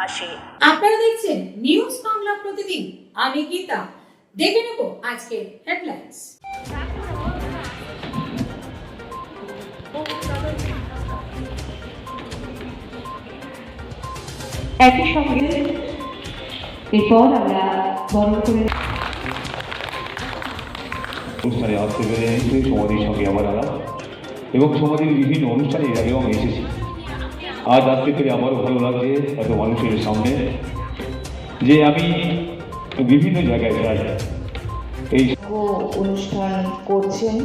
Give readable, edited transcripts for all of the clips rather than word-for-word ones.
পাশে। আপনারা দেখছেন নিউজ বাংলা প্রতিদিন, আমি গীতা। দেখে নেব আজকের হেডলাইন্স। একই সঙ্গে এরপর আমরা বরণ করে অনুষ্ঠানে আসতে পেরে সমাধির সঙ্গে আমার আলাপ এবং সমাধির বিভিন্ন অনুষ্ঠানে এর আগেও আমি এসেছি। আজ আসতে পেরে আমারও ভালো লাগছে এত মানুষের সামনে যে আমি বিভিন্ন জায়গায় যাই। এই অনুষ্ঠান করছেন,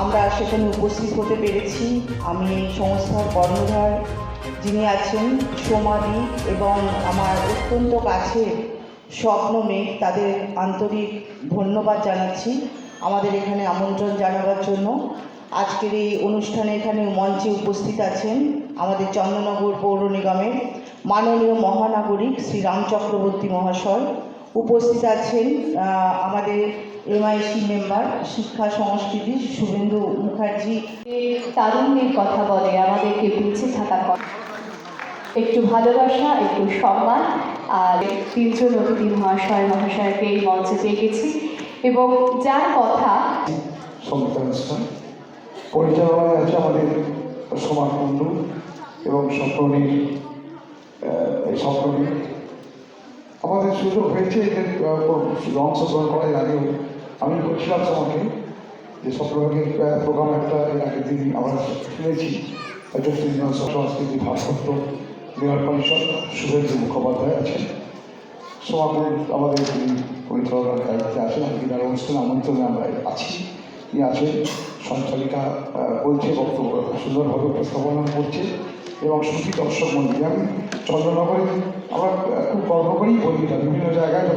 আমরা সেখানে উপস্থিত হতে পেরেছি। আমি এই সংস্থার কর্ণধার যিনি আছেন সমাধি এবং আমার অত্যন্ত কাছের স্বপ্ন মেঘ, তাদের আন্তরিক ধন্যবাদ জানাচ্ছি আমাদের এখানে আমন্ত্রণ জানাবার জন্য। আজকের এই অনুষ্ঠানে এখানে মঞ্চে উপস্থিত আছেন আমাদের চন্দননগর পৌর নিগমের মাননীয় মহানাগরিক শ্রী রাম চক্রবর্তী মহাশয়, উপস্থিত আছেন আমাদের এমআইসি মেম্বার শিক্ষা সংস্কৃতি শুভেন্দু মুখার্জি। তারুণ্যের কথা বলে, আমাদেরকে পিছিয়ে থাকার কথা, একটু ভালোবাসা, একটু সম্মান। আর তিনজন অতিথি মহাশয়কে এই মঞ্চে পেয়ে গেছি এবং যার কথা সংস্থান পরিচালনায় আছে আমাদের সমাজ বন্ধু এবং স্বপ্ননীর। এই স্বপ্ননীর আমাদের সুযোগ হয়েছে এদের অংশগ্রহণ করার আগেও আমি বলছিলাম তোমাকে যে স্বপ্ননীর প্রোগ্রাম একটা এর আগের দিন আমরা শুনেছি। সংস্কৃতি ভারপ্রাপ্ত মেয়র পরিষদ শুভেন্দু মুখোপাধ্যায় আছেন, সমাজের আমাদের যিনি পরিচালনার দায়িত্বে আছেন, তার অনুষ্ঠানে আমন্ত্রণে আমরা আছি। তিনি আছেন, সঞ্চালিকা বলছে, বক্তব্য সুন্দরভাবে উপস্থাপনা করছে এবং সুখী দর্শক মন্ডলী। আমি চন্দ্রনগরে আমরা খুব গর্ব করেই বলি না, বিভিন্ন জায়গায়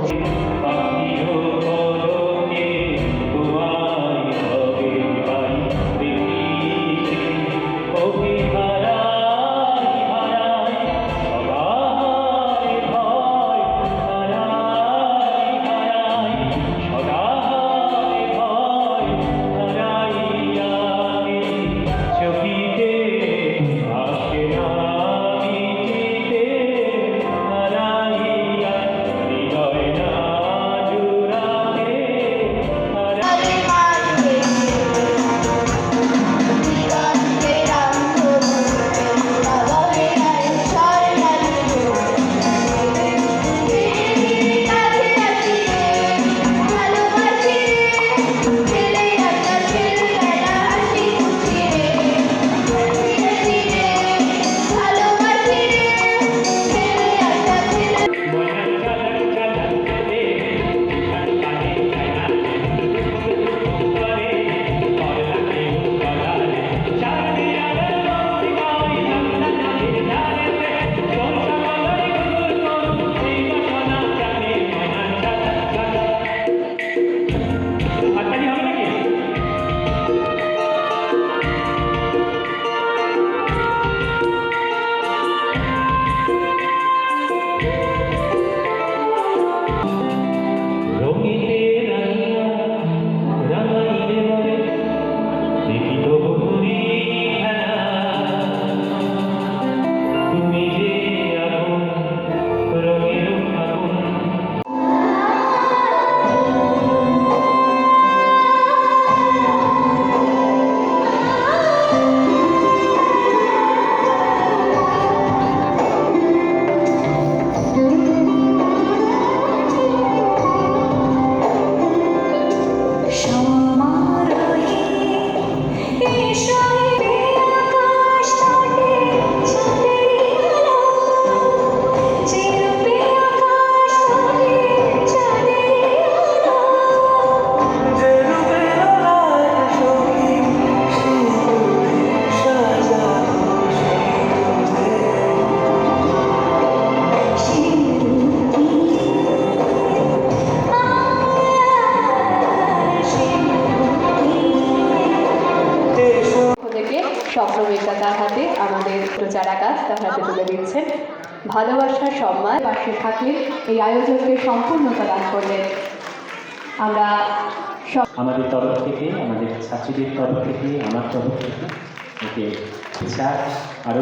স্বপ্নবেতা তার হাতে আমাদের চারা গাছ তার হাতে তুলে দিচ্ছেন। ভালোবাসার সম্মান পাশে থাকলে এই আয়োজনকে সম্পূর্ণতা দান করলেন। আমরা আমাদের তরফ থেকে, আমাদের ছাত্রীদের তরফ থেকে, আমার তরফ থেকে ওকে আরো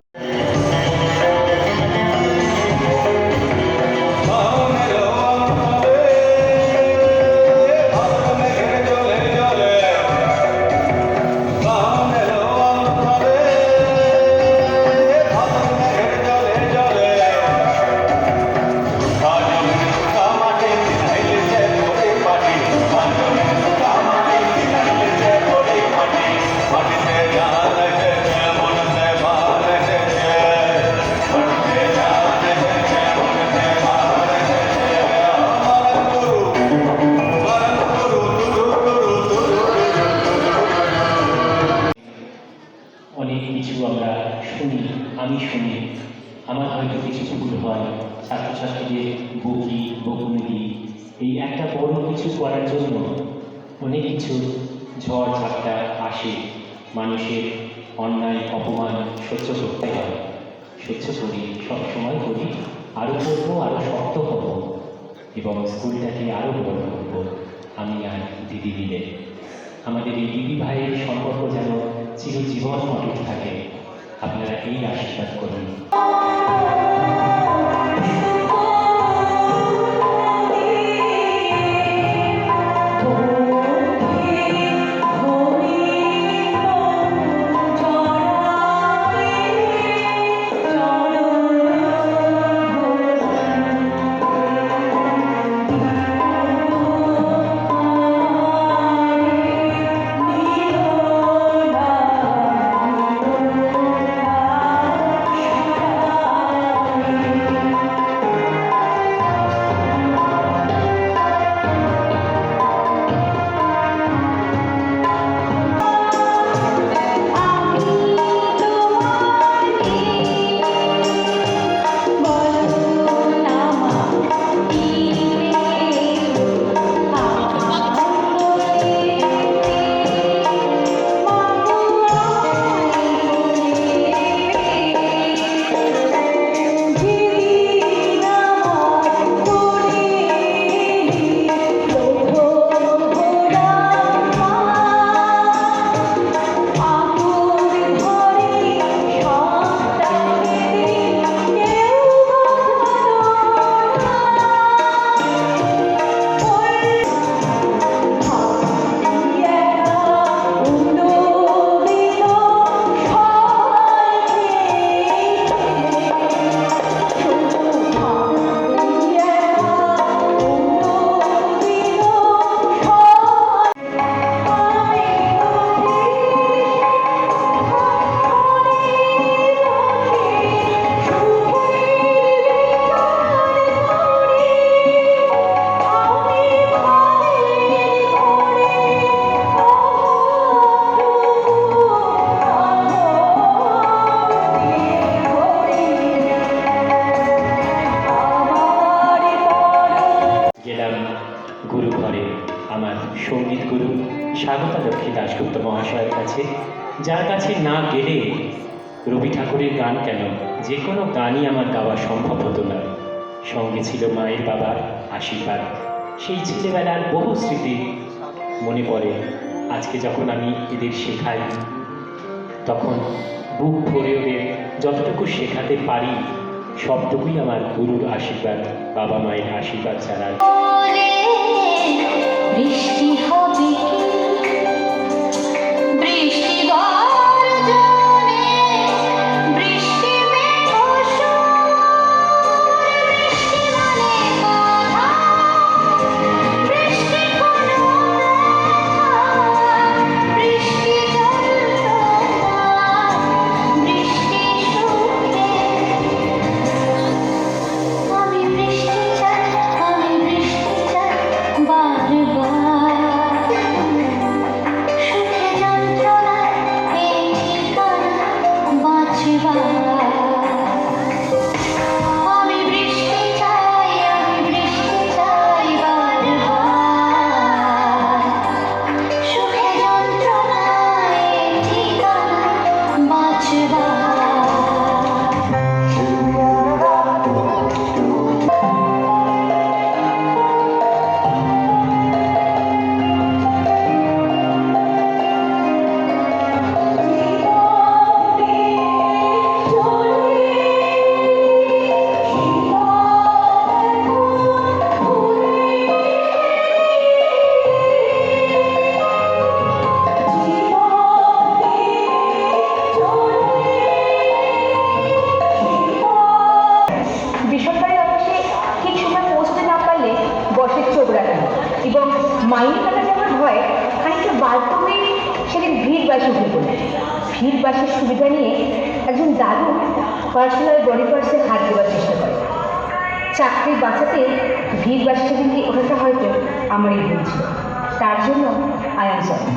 সঙ্গে বকি বকুনি এই একটা বড় কিছু করার জন্য অনেক কিছু ঝড় ঝাপটা আসে, মানুষের অন্যায় অপমান সহ্য করতে হয়। সহ্য করি, সবসময় করি, আরও করবো, আরও শক্ত হব এবং স্কুলটাকে আরও বড় করব আমি আর দিদি মিলে। আমাদের এই দিদি ভাইয়ের সম্পর্ক যেন চিরজীবন অটুট থাকে, আপনারা এই আশীর্বাদ করুন। গুরু ঘরে আমার সঙ্গীত গুরু স্বাগতা লক্ষ্মী দাশগুপ্ত মহাশয়ের কাছে, যার কাছে না গেলে রবি ঠাকুরের গান কেন যে কোনো গানই আমার গাওয়া সম্ভব হতো না। সঙ্গে ছিল মায়ের বাবার আশীর্বাদ, সেই ছেলেবেলার বহু স্মৃতি মনে পড়ে। আজকে যখন আমি এদের শেখাই তখন বুক ভরে ওদের যতটুকু শেখাতে পারি সবটুকুই আমার গুরুর আশীর্বাদ, বাবা মায়ের আশীর্বাদ ছাড়া। বৃষ্টি হবে কি বৃষ্টি গর্জনে বৃষ্টি বেকসুর বৃষ্টি মানে কথা বৃষ্টি কোনো বৃষ্টি যন্ত্রণা বৃষ্টি সুখে আমি বৃষ্টি চাই বারবার সুখে যন্ত্রণা এই ঠিকানা বাঁচবার আমি বৃষ্টি চাই বারবার সুখে যন্ত্রণা এই ঠিকানা বাঁচবার। বেসরকারি অফিসে ঠিক সময় পৌঁছতে না পারলে বসের চোখ রাখেন এবং মাইনে কাটা যাওয়ার ভয় খানিকটা বাথরুমে সেদিন ভিড় বাসে উঠে পড়ে। ভিড় বাসের সুবিধা নিয়ে একজন দাদু পার্সোনাল বডি পার্টসে হাত দেওয়ার চেষ্টা করে। চাকরি বাঁচাতে ভিড় বাসে সেদিনকে ওঠাটা হয়তো আমারই ভুল ছিল, তার জন্য আই এম সরি।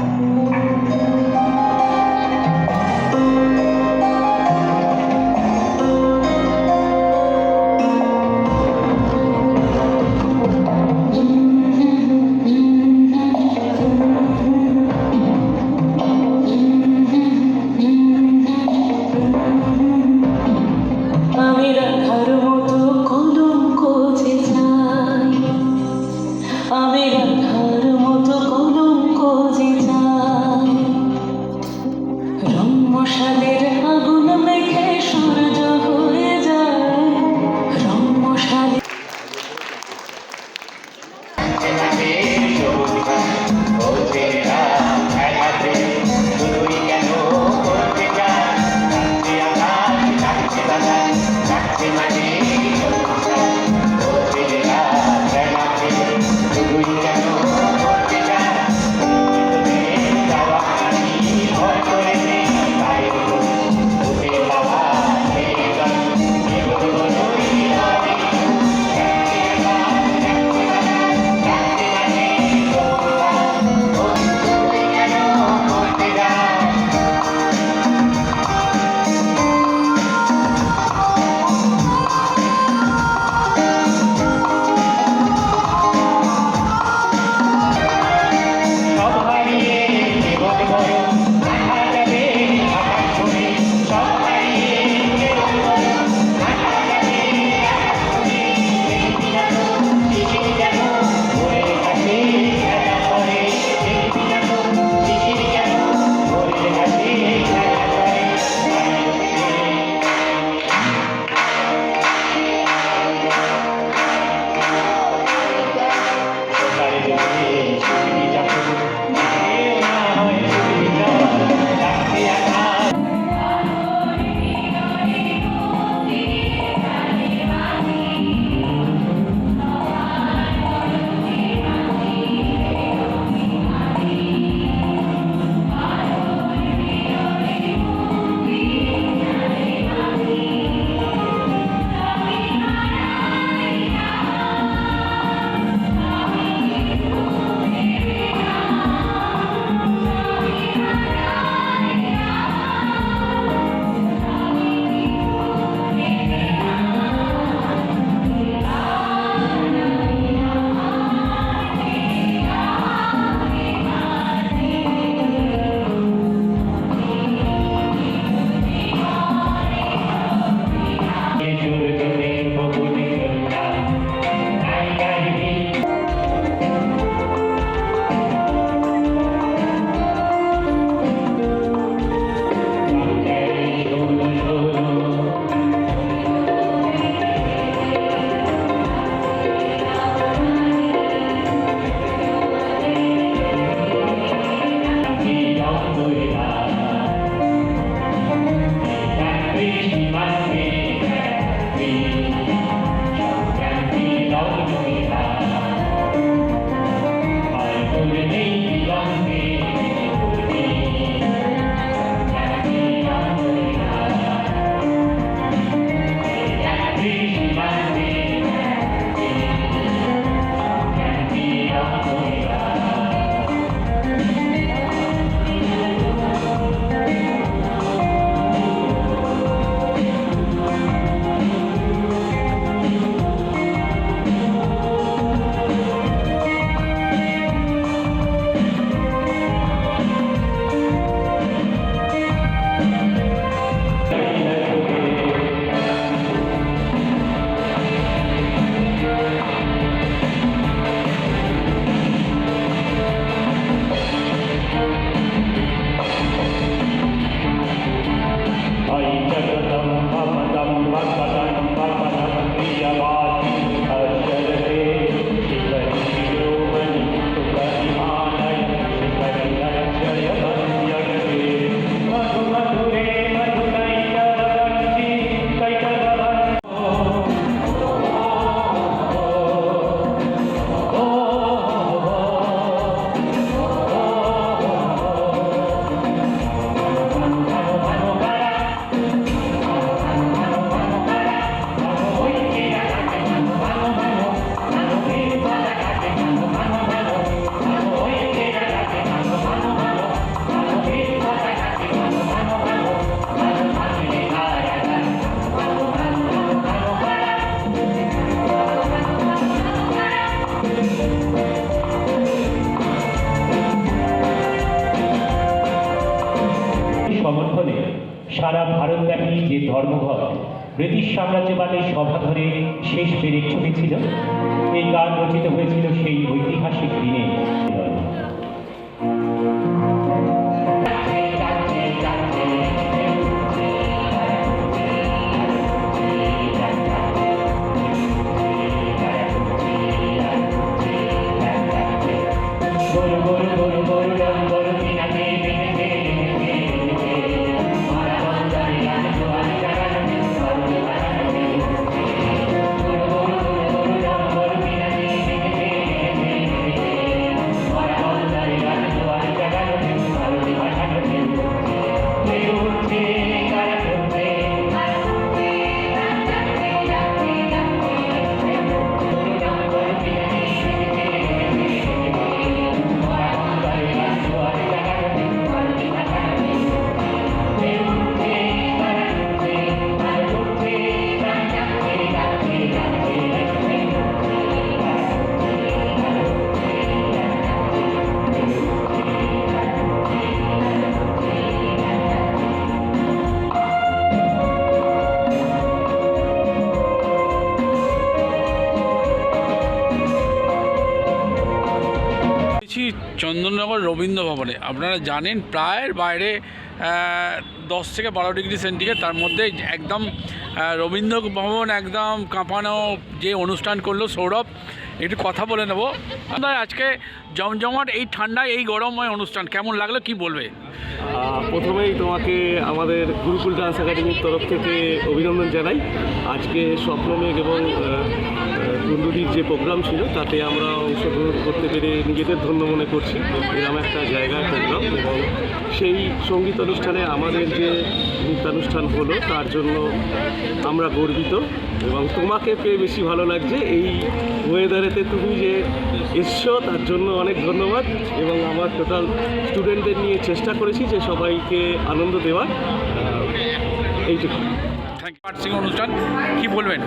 ধর্মঘট ব্রিটিশ সাম্রাজ্যবাদের সভাঘরে শেষ পেরেক ছুটেছিল। এই গান রচিত হয়েছিল সেই ঐতিহাসিক দিনে। চন্দননগর রবীন্দ্র ভবনে আপনারা জানেন প্রায়ের বাইরে 10 থেকে 12 ডিগ্রি সেন্টিগ্রেড, তার মধ্যে একদম রবীন্দ্র ভবন একদম কাঁপানো যে অনুষ্ঠান করলো সৌরভ, একটু কথা বলে নেব। আজকে জমজমাট এই ঠান্ডায় এই গরমময় অনুষ্ঠান কেমন লাগলো কি বলবে? প্রথমেই তোমাকে আমাদের গুরুকুল ডান্স একাডেমির তরফ থেকে অভিনন্দন জানাই। আজকে স্বপ্নমেঘ এবং কুণ্ডুরির যে প্রোগ্রাম ছিল তাতে আমরা অংশগ্রহণ করতে পেরে নিজেদের ধন্য মনে করছি। এরকম একটা জায়গায় প্রোগ্রাম এবং সেই সঙ্গীত অনুষ্ঠানে আমাদের যে নৃত্যানুষ্ঠান হলো তার জন্য আমরা গর্বিত এবং তোমাকে পেয়ে বেশি ভালো লাগছে। এই ওয়েদারেতে তুমি যে এসছো তার জন্য অনেক ধন্যবাদ এবং আমার টোটাল স্টুডেন্টদের নিয়ে চেষ্টা করেছি যে সবাইকে আনন্দ দেওয়ার। এইটুকু। Thank you. বার্ষিক অনুষ্ঠান কি বলবেন?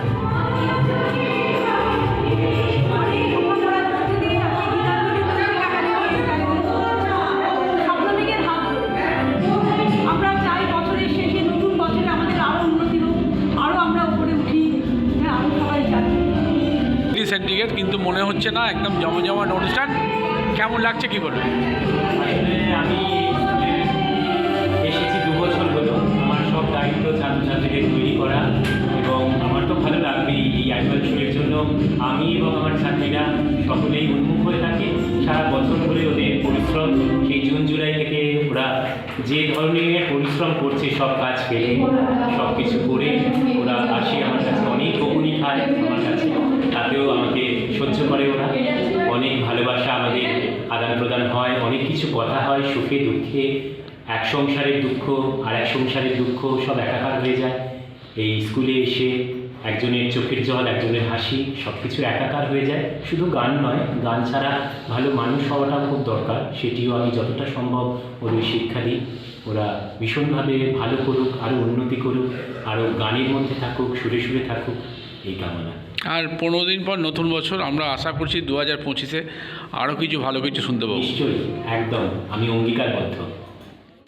আমরা চাই বছরের শেষে নতুন বছরে আমাদের আরও উন্নতি হোক, আরও আমরা উপরে উঠি, হ্যাঁ আরও সবাই চাই। ডিগ্রি সেন্টিগ্রেড কিন্তু মনে হচ্ছে না, একদম জমজমাট অনুষ্ঠান। কেমন লাগছে কি বলবেন? আমি এসেছি 2 বছর হলো। আমার সব দায়িত্ব ছাত্রছাত্রীদের তৈরি করা এবং আমার তো ভালো লাগবেই। এই অ্যানুয়াল শোয়ের জন্য আমি এবং আমার ছাত্রীরা সকলেই উন্মুখ হয়ে থাকে। সারা বছর ধরে ওদের পরিশ্রম, সেই জুন জুলাই থেকে ওরা যে ধরনের পরিশ্রম করছে সব কাজ ফেলে সব কিছু করে ওরা আসে আমার কাছে, অনেক বকুনি খায় আমার কাছে, তাতেও আমাকে সহ্য করে ওরা। অনেক ভালোবাসা আমাদের আদান প্রদান হয়, অনেক কিছু কথা হয়, সুখে দুঃখে। এক সংসারের দুঃখ আর এক সংসারের দুঃখ সব একাকার হয়ে যায় এই স্কুলে এসে। একজনের চোখের জল, একজনের হাসি, সব কিছু একাকার হয়ে যায়। শুধু গান নয়, গান ছাড়া ভালো মানুষ হওয়াটাও খুব দরকার, সেটিও আমি যতটা সম্ভব ওদের শিক্ষা দিই। ওরা ভীষণভাবে ভালো করুক, আরও উন্নতি করুক, আরও গানের মধ্যে থাকুক, সুরে সুরে থাকুক, এই কামনা। আর 15 দিন পর নতুন বছর, আমরা আশা করছি 2025-এ আরও কিছু ভালো কিছু শুনতে পাবো। নিশ্চয়ই, একদম, আমি অঙ্গীকারবদ্ধ।